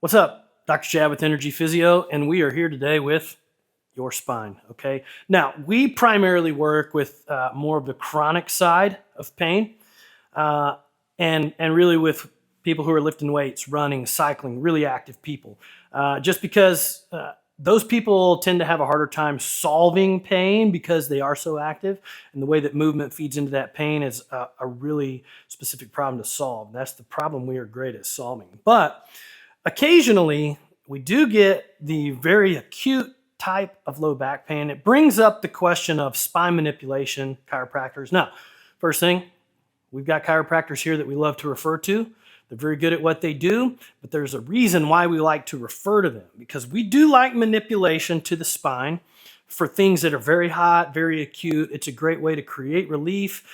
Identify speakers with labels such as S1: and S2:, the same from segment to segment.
S1: What's up? Dr. Chad with Energy Physio, and we are here today with your spine, okay? Now, we primarily work with more of the chronic side of pain and really with people who are lifting weights, running, cycling, really active people. Just because those people tend to have a harder time solving pain because they are so active, and the way that movement feeds into that pain is a really specific problem to solve. That's the problem we are great at solving. But occasionally, we do get the very acute type of low back pain. It brings up the question of spine manipulation, chiropractors. Now, first thing, we've got chiropractors here that we love to refer to. They're very good at what they do, but there's a reason why we like to refer to them, because we do like manipulation to the spine for things that are very hot, very acute. It's a great way to create relief,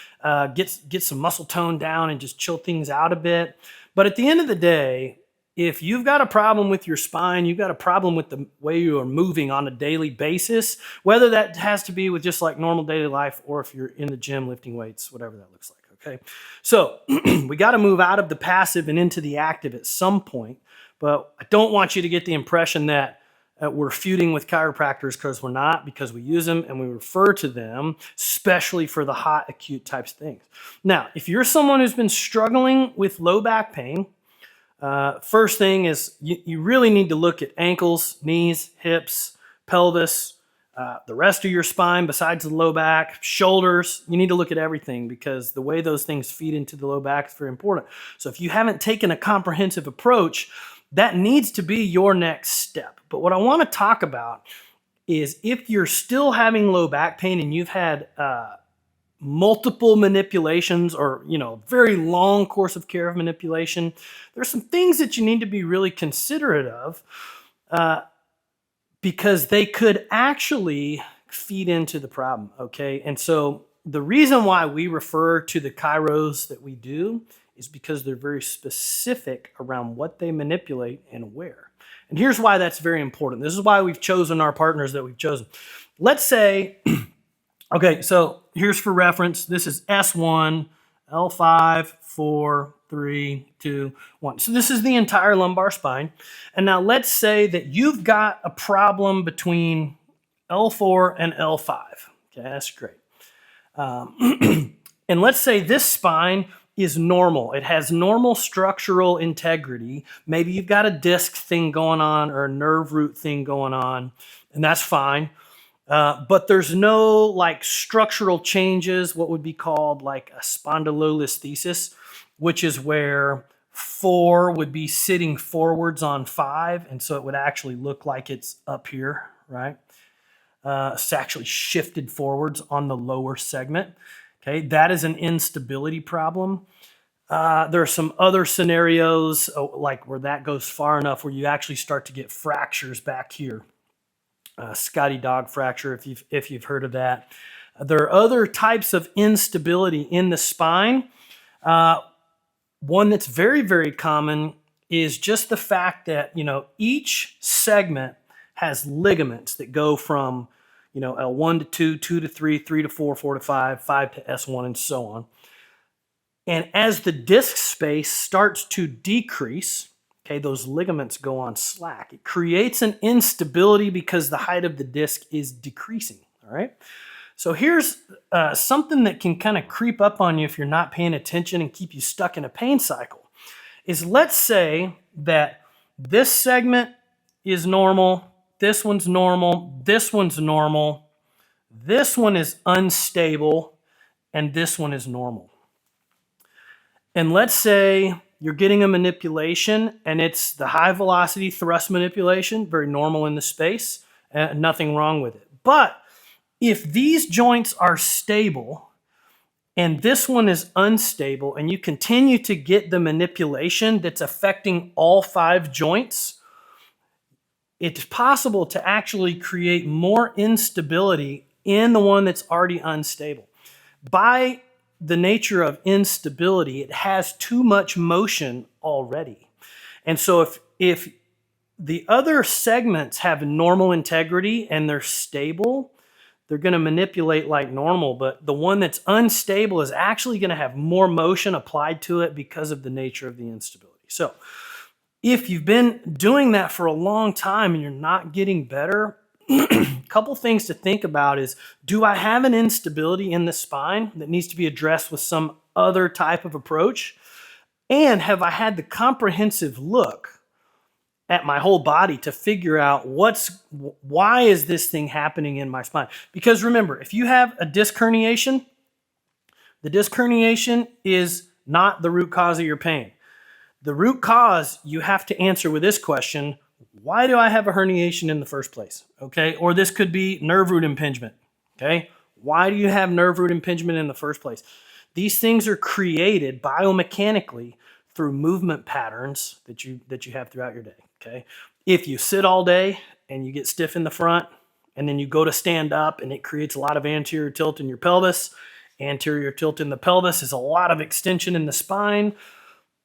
S1: get some muscle tone down and just chill things out a bit. But at the end of the day, if you've got a problem with your spine, you've got a problem with the way you are moving on a daily basis, whether that has to be with just like normal daily life or if you're in the gym lifting weights, whatever that looks like, okay? So we got to move out of the passive and into the active at some point, but I don't want you to get the impression that we're feuding with chiropractors, because we're not, because we use them and we refer to them, especially for the hot, acute types of things. Now, if you're someone who's been struggling with low back pain, first thing is you really need to look at ankles, knees, hips, pelvis, the rest of your spine besides the low back, shoulders. You need to look at everything, because the way those things feed into the low back is very important. So if you haven't taken a comprehensive approach, that needs to be your next step. But what I want to talk about is if you're still having low back pain and you've had multiple manipulations or, very long course of care of manipulation, there's some things that you need to be really considerate of because they could actually feed into the problem, okay? And so the reason why we refer to the chiros that we do is because they're very specific around what they manipulate and where. And here's why that's very important. This is why we've chosen our partners that we've chosen. Let's say okay, so here's for reference. This is S1, L5, 4, 3, 2, 1. So this is the entire lumbar spine. And now let's say that you've got a problem between L4 and L5. Okay, that's great. And let's say this spine is normal. It has normal structural integrity. Maybe you've got a disc thing going on or a nerve root thing going on, and that's fine. But there's no structural changes, what would be called like a spondylolisthesis, which is where 4 would be sitting forwards on 5. And so it would actually look like it's up here, right? It's actually shifted forwards on the lower segment. Okay, that is an instability problem. There are some other scenarios like where that goes far enough where you actually start to get fractures back here. Scotty dog fracture, if you've heard of that. There are other types of instability in the spine. One that's very, very common is just the fact that, each segment has ligaments that go from, L1 to 2, 2 to 3, 3 to 4, 4 to 5, 5 to S1, and so on. And as the disc space starts to decrease, okay, those ligaments go on slack. It creates an instability because the height of the disc is decreasing, all right? So here's something that can kind of creep up on you if you're not paying attention and keep you stuck in a pain cycle, is let's say that this segment is normal, this one's normal, this one's normal, this one is unstable, and this one is normal. And let's say you're getting a manipulation and it's the high velocity thrust manipulation, very normal in the space, nothing wrong with it. But if these joints are stable and this one is unstable and you continue to get the manipulation that's affecting all 5 joints, it's possible to actually create more instability in the one that's already unstable. By the nature of instability, it has too much motion already. And so if the other segments have normal integrity and they're stable, they're going to manipulate like normal, but the one that's unstable is actually going to have more motion applied to it because of the nature of the instability. So If you've been doing that for a long time and you're not getting better, a couple things to think about is, do I have an instability in the spine that needs to be addressed with some other type of approach? And have I had the comprehensive look at my whole body to figure out why is this thing happening in my spine? Because remember, if you have a disc herniation, the disc herniation is not the root cause of your pain. The root cause you have to answer with this question: why do I have a herniation in the first place? Okay, or this could be nerve root impingement. Okay, why do you have nerve root impingement in the first place? These things are created biomechanically through movement patterns that you have throughout your day. Okay, if you sit all day and you get stiff in the front, and then you go to stand up and it creates a lot of anterior tilt in your pelvis. Anterior tilt in the pelvis is a lot of extension in the spine.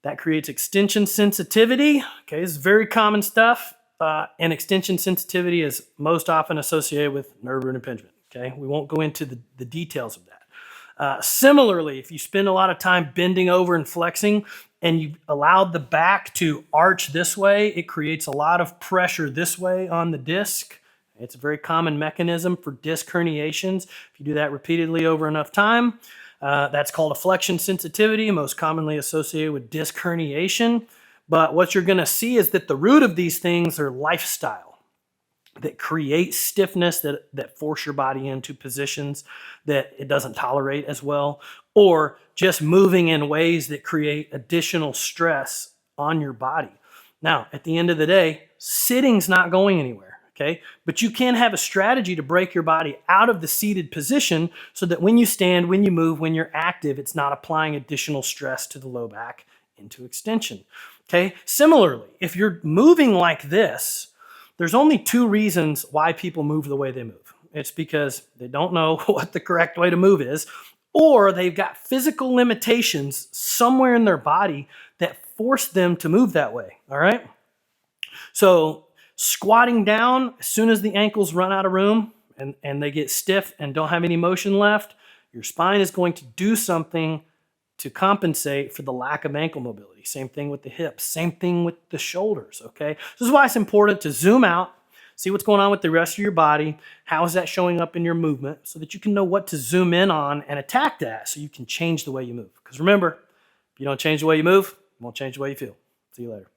S1: That creates extension sensitivity. Okay, this is very common stuff. And extension sensitivity is most often associated with nerve root impingement. Okay, we won't go into the details of that. Similarly, if you spend a lot of time bending over and flexing and you allowed the back to arch this way, it creates a lot of pressure this way on the disc. It's a very common mechanism for disc herniations. If you do that repeatedly over enough time, that's called a flexion sensitivity, most commonly associated with disc herniation. But what you're going to see is that the root of these things are lifestyle that create stiffness, that force your body into positions that it doesn't tolerate as well, or just moving in ways that create additional stress on your body. Now, at the end of the day, sitting's not going anywhere. Okay, but you can have a strategy to break your body out of the seated position so that when you stand, when you move, when you're active, it's not applying additional stress to the low back into extension. Okay, similarly, if you're moving like this, there's only two reasons why people move the way they move. It's because they don't know what the correct way to move is, or they've got physical limitations somewhere in their body that force them to move that way. All right, so squatting down, as soon as the ankles run out of room and they get stiff and don't have any motion left, your spine is going to do something to compensate for the lack of ankle mobility. Same thing with the hips, same thing with the shoulders, okay? This is why it's important to zoom out, see what's going on with the rest of your body, how is that showing up in your movement, so that you can know what to zoom in on and attack that so you can change the way you move. Because remember, if you don't change the way you move, it won't change the way you feel. See you later.